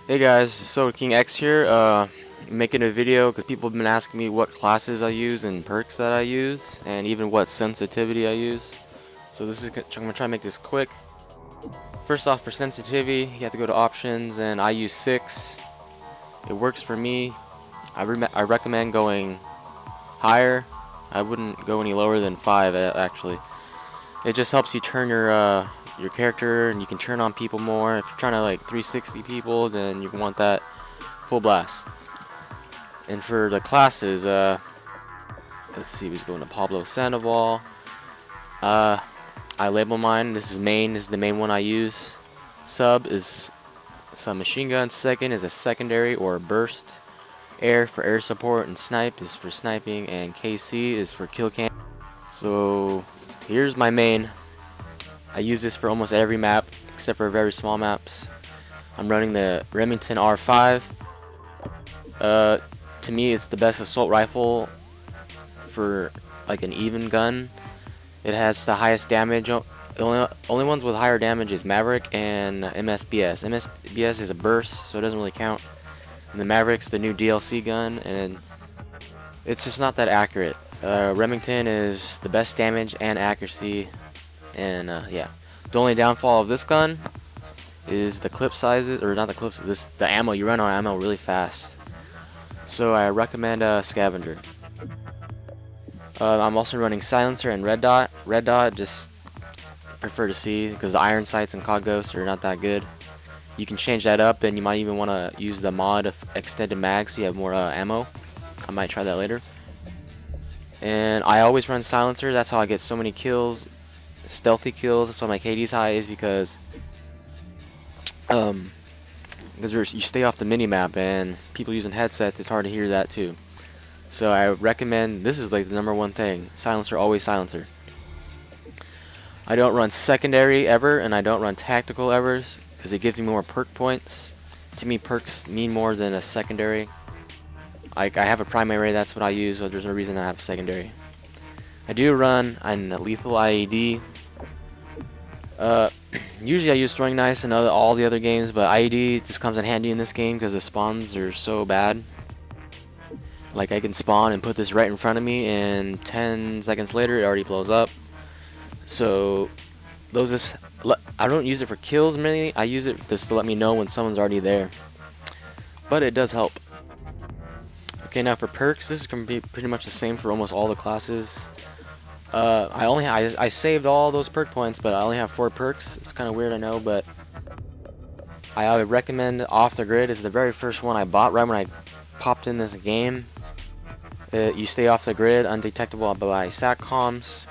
Hey guys, Sodakingx here, making a video because people have been asking me what classes I use and perks that I use, and even what sensitivity I use. So I'm going to try to make this quick. First off, for sensitivity, you have to go to options, and I use 6. It works for me. I recommend going higher. I wouldn't go any lower than 5 actually. It just helps you turn your character, and you can turn on people more. If you're trying to like 360 people, then you want that full blast. And for the classes, let's see, we're going to Pablo Sandoval. I label mine. This is main. This is the main one I use. Sub is some machine gun. Second is a secondary or a burst. Air for air support, and snipe is for sniping, and KC is for kill cam. So here's my main. I use this for almost every map except for very small maps. I'm running the Remington R5. To me, it's the best assault rifle for like an even gun. It has the highest damage. The only ones with higher damage is Maverick and MSBS. MSBS is a burst, so it doesn't really count. And the Maverick's the new DLC gun, and it's just not that accurate. Remington is the best damage and accuracy, and yeah. The only downfall of this gun is the clip sizes, or not the clips. The ammo. You run out of ammo really fast. So I recommend Scavenger. I'm also running Silencer and Red Dot. Red Dot just prefer to see because the iron sights and CoD Ghost are not that good. You can change that up, and you might even want to use the mod of extended mag so you have more ammo. I might try that later. And I always run Silencer. That's how I get so many kills, stealthy kills. That's why my KD's high, is because you stay off the minimap, and people using headsets, it's hard to hear that too. So I recommend, this is like the #1 thing, Silencer, always Silencer. I don't run secondary ever, and I don't run tactical ever because it gives me more perk points. To me, perks mean more than a secondary. I have a primary, that's what I use, but there's no reason to have a secondary. I do run a lethal IED. Usually I use throwing knives in all the other games, but IED just comes in handy in this game because the spawns are so bad. Like, I can spawn and put this right in front of me, and 10 seconds later it already blows up. So I don't use it for kills mainly. I use it just to let me know when someone's already there. But it does help. Okay, now for perks, this is going to be pretty much the same for almost all the classes. I saved all those perk points, but I only have 4 perks. It's kind of weird, I know, but I would recommend Off the Grid. Is the very first one I bought right when I popped in this game. You stay off the grid, undetectable by SATCOMs.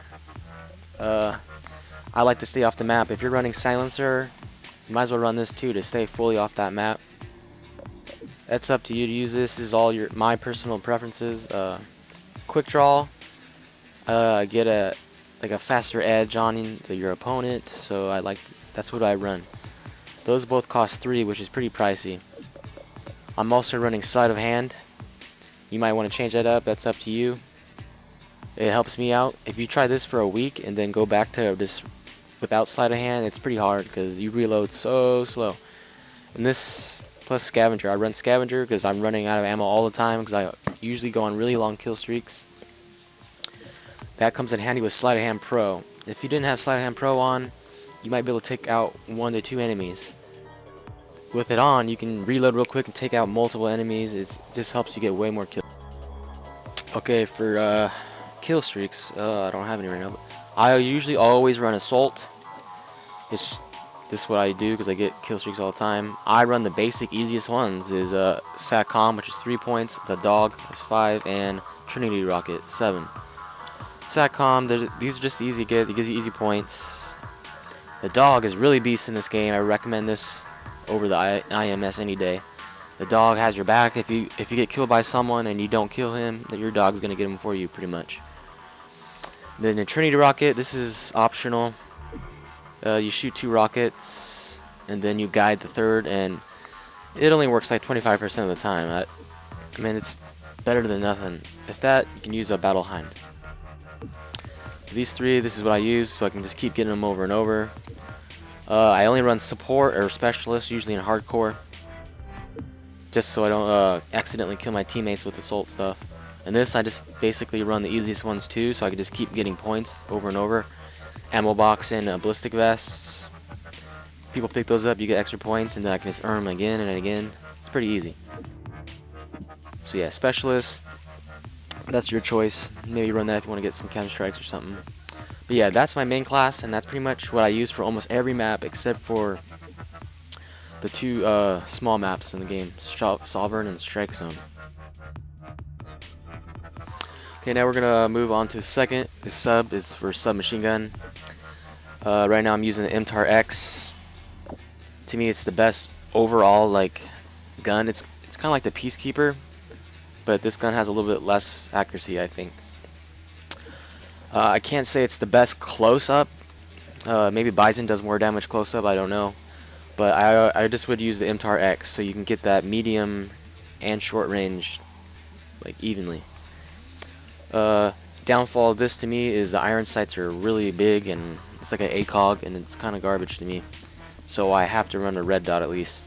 I like to stay off the map. If you're running Silencer, you might as well run this too to stay fully off that map. That's up to you to use this. This is all my personal preferences. Quick draw. Get a faster edge on your opponent, so that's what I run. Those both cost 3, which is pretty pricey. I'm also running sleight of hand. You might want to change that up, that's up to you. It helps me out. If you try this for a week and then go back to this without sleight of hand, it's pretty hard because you reload so slow. And this plus Scavenger. I run Scavenger because I'm running out of ammo all the time because I usually go on really long kill streaks. That comes in handy with Sleight of Hand Pro. If you didn't have Sleight of Hand Pro on, you might be able to take out 1 to 2 enemies. With it on, you can reload real quick and take out multiple enemies. It just helps you get way more kills. Okay, for kill streaks, I don't have any right now, but I usually always run Assault. This is what I do because I get kill streaks all the time. I run the basic easiest ones, is SATCOM, which is 3 points, the Dog is 5, and Trinity Rocket 7. SATCOM, these are just easy to get. It gives you easy points. The Dog is really beast in this game. I recommend this over the IMS any day. The Dog has your back. If you get killed by someone and you don't kill him, your dog's gonna get him for you pretty much. Then the Trinity Rocket, this is optional. You shoot 2 rockets and then you guide the third, and it only works like 25% of the time. I mean, it's better than nothing. If that, you can use a Battle Hind. These 3, this is what I use, so I can just keep getting them over and over. I only run support or specialist, usually in hardcore. just so I don't accidentally kill my teammates with assault stuff. And this, I just basically run the easiest ones too, so I can just keep getting points over and over. Ammo box and ballistic vests. People pick those up, you get extra points, and then I can just earn them again and again. It's pretty easy. So yeah, specialist, that's your choice. Maybe run that if you want to get some counter strikes or something. But yeah, that's my main class, and that's pretty much what I use for almost every map except for the two small maps in the game, Sovereign and Strike Zone. Okay, now we're gonna move on to the second. This sub is for submachine gun. Right now I'm using the MTAR-X. To me, it's the best overall like gun. It's kind of like the Peacekeeper, but this gun has a little bit less accuracy, I think. I can't say it's the best close up. Maybe Bison does more damage close up. I don't know. But I just would use the MTAR-X so you can get that medium and short range like evenly. Downfall of this to me is the iron sights are really big and it's like an ACOG and it's kind of garbage to me. So I have to run a red dot at least.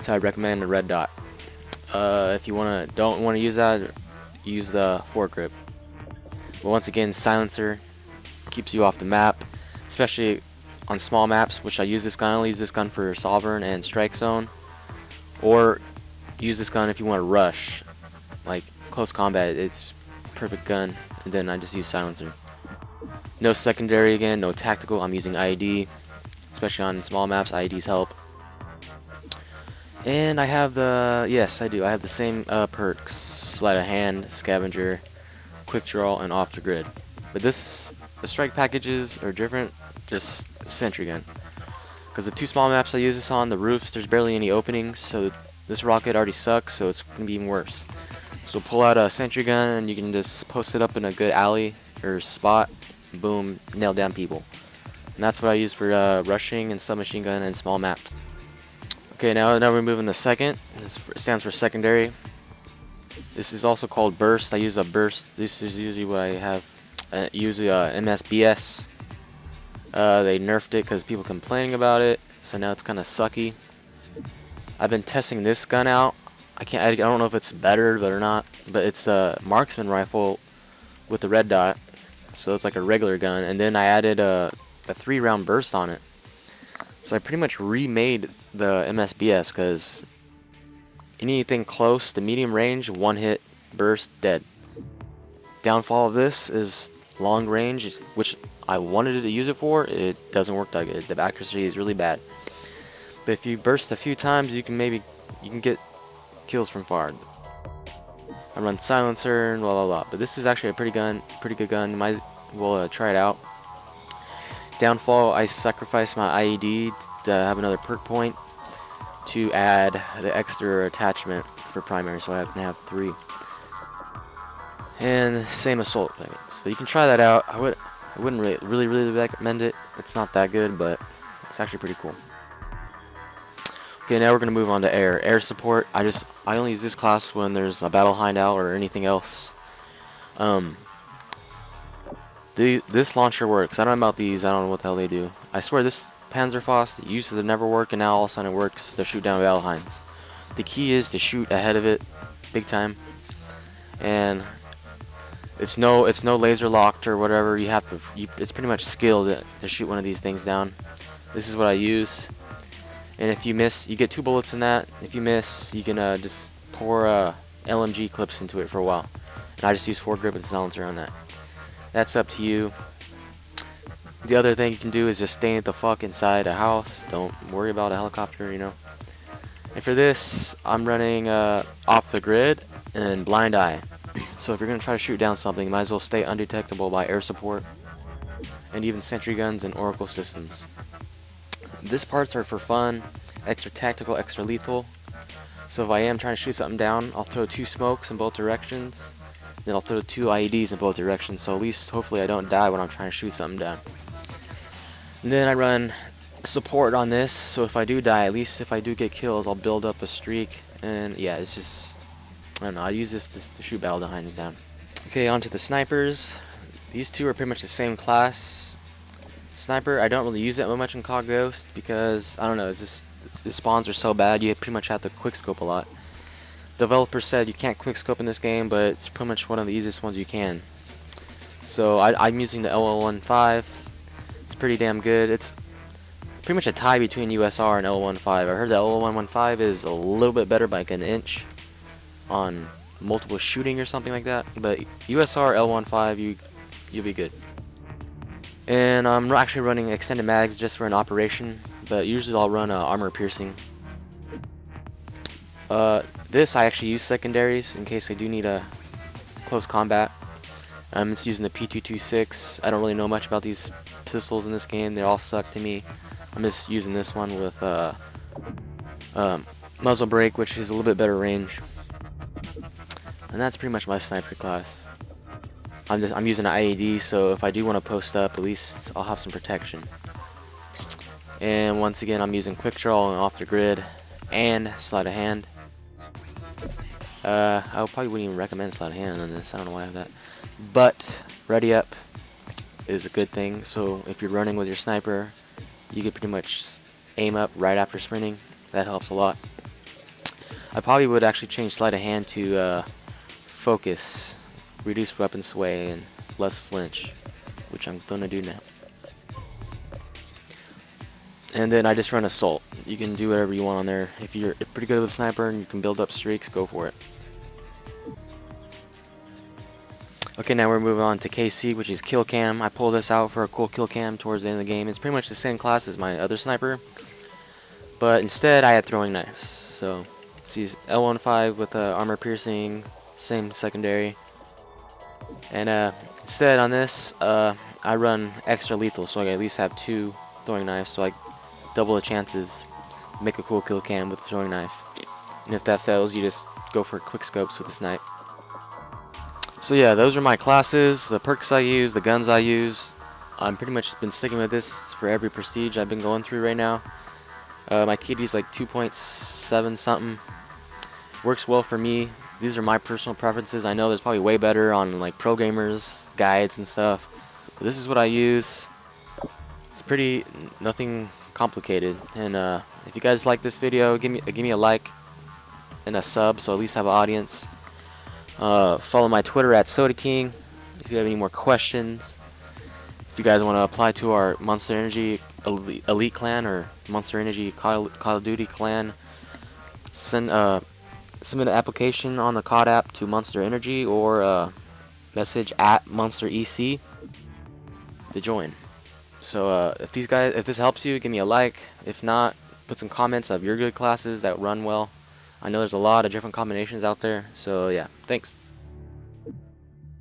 So I recommend a red dot. If you don't want to use that, use the foregrip. But once again, silencer keeps you off the map, especially on small maps, which I use this gun. I only use this gun for Sovereign and Strike Zone. Or use this gun if you want to rush. Like close combat, it's perfect gun. And then I just use silencer. No secondary again, no tactical. I'm using IED, especially on small maps. IEDs help. And I have yes, I do. I have the same perks: sleight of hand, scavenger, quick draw, and off the grid. But the strike packages are different. Just sentry gun. Because the two small maps I use this on, the roofs, there's barely any openings, so this rocket already sucks, so it's gonna be even worse. So pull out a sentry gun and you can just post it up in a good alley or spot. Boom, nail down people. And that's what I use for rushing and submachine gun and small maps. Okay, now we're moving to second. This stands for secondary. This is also called burst. I use a burst. This is usually what I have. Usually MSBS. They nerfed it because people complaining about it, so now it's kind of sucky. I've been testing this gun out. I don't know if it's better or not, but it's a marksman rifle with a red dot, so it's like a regular gun. And then I added a 3-round burst on it. So I pretty much remade the MSBS because anything close to medium range, one hit, burst, dead. Downfall of this is long range, which I wanted to use it for. It doesn't work that good. The accuracy is really bad. But if you burst a few times, you can get kills from far. I run silencer and blah blah blah. But this is actually a pretty good gun. You might as well try it out. Downfall: I sacrificed my IED to have another perk point to add the extra attachment for primary, so I can have 3. And same assault thing. So you can try that out. I wouldn't really recommend it. It's not that good, but it's actually pretty cool. Okay, now we're gonna move on to air support. I only use this class when there's a battle hideout or anything else. This launcher works. I don't know about these. I don't know what the hell they do. I swear this Panzerfaust used to never work, and now all of a sudden it works to shoot down battle hinds. The key is to shoot ahead of it, big time. And it's no laser locked or whatever. It's pretty much skill to shoot one of these things down. This is what I use. And if you miss, you get 2 bullets in that. If you miss, you can just pour LMG clips into it for a while. And I just use foregrip and silencer on that. That's up to you. The other thing you can do is just stay the fuck inside a house. Don't worry about a helicopter, you know. And for this, I'm running off the grid and blind eye. So if you're gonna try to shoot down something, you might as well stay undetectable by air support and even sentry guns and Oracle systems. These parts are for fun, extra tactical, extra lethal. So if I am trying to shoot something down, I'll throw 2 smokes in both directions. Then I'll throw 2 IEDs in both directions, so at least hopefully I don't die when I'm trying to shoot something down. And then I run support on this, so if I do die, at least if I do get kills, I'll build up a streak. And yeah, it's just, I don't know, I use this to shoot battle hinds down. Okay, on to the snipers. These two are pretty much the same class. Sniper, I don't really use that much in CoD Ghost because, I don't know, it's just the spawns are so bad, you pretty much have to quickscope a lot. Developers said you can't quickscope in this game, but it's pretty much one of the easiest ones you can. So I'm using the LL15. It's pretty damn good. It's pretty much a tie between USR and L15. I heard the L115 is a little bit better by like an inch on multiple shooting or something like that. But USR L15, you'll be good. And I'm actually running extended mags just for an operation, but usually I'll run armor piercing. This I actually use secondaries in case I do need a close combat. I'm just using the P226. I don't really know much about these pistols in this game. They all suck to me. I'm just using this one with muzzle brake, which is a little bit better range. And that's pretty much my sniper class. I'm using an IED, so if I do want to post up, at least I'll have some protection. And once again, I'm using quick draw and off the grid and sleight of hand. I probably wouldn't even recommend sleight of hand on this. I don't know why I have that. But ready up is a good thing. So if you're running with your sniper, you can pretty much aim up right after sprinting. That helps a lot. I probably would actually change sleight of hand to focus, reduce weapon sway, and less flinch, which I'm gonna do now. And then I just run assault. You can do whatever you want on there. If you're pretty good with a sniper and you can build up streaks, go for it. Okay, now we're moving on to KC, which is kill cam. I pulled this out for a cool kill cam towards the end of the game. It's pretty much the same class as my other sniper, but instead I had throwing knives. So see L15 with armor piercing, same secondary. And instead on this, I run extra lethal, so I at least have 2 throwing knives, so I double the chances, make a cool kill cam with the throwing knife. And if that fails, you just go for quick scopes with the snipe. So yeah, those are my classes, the perks I use, the guns I use. I'm pretty much been sticking with this for every prestige I've been going through right now. My KD is like 2.7 something. Works well for me. These are my personal preferences. I know there's probably way better on like pro gamers guides and stuff, but this is what I use. It's pretty nothing complicated. And if you guys like this video, give me a like and a sub, so at least have an audience. Follow my Twitter at Sodakingx if you have any more questions. If you guys want to apply to our Monster Energy Elite clan or Monster Energy Call of Duty clan, submit an application on the COD app to Monster Energy or message at Monster EC to join. So if this helps you, give me a like. If not, put some comments of your good classes that run well. I know there's a lot of different combinations out there, so yeah, thanks.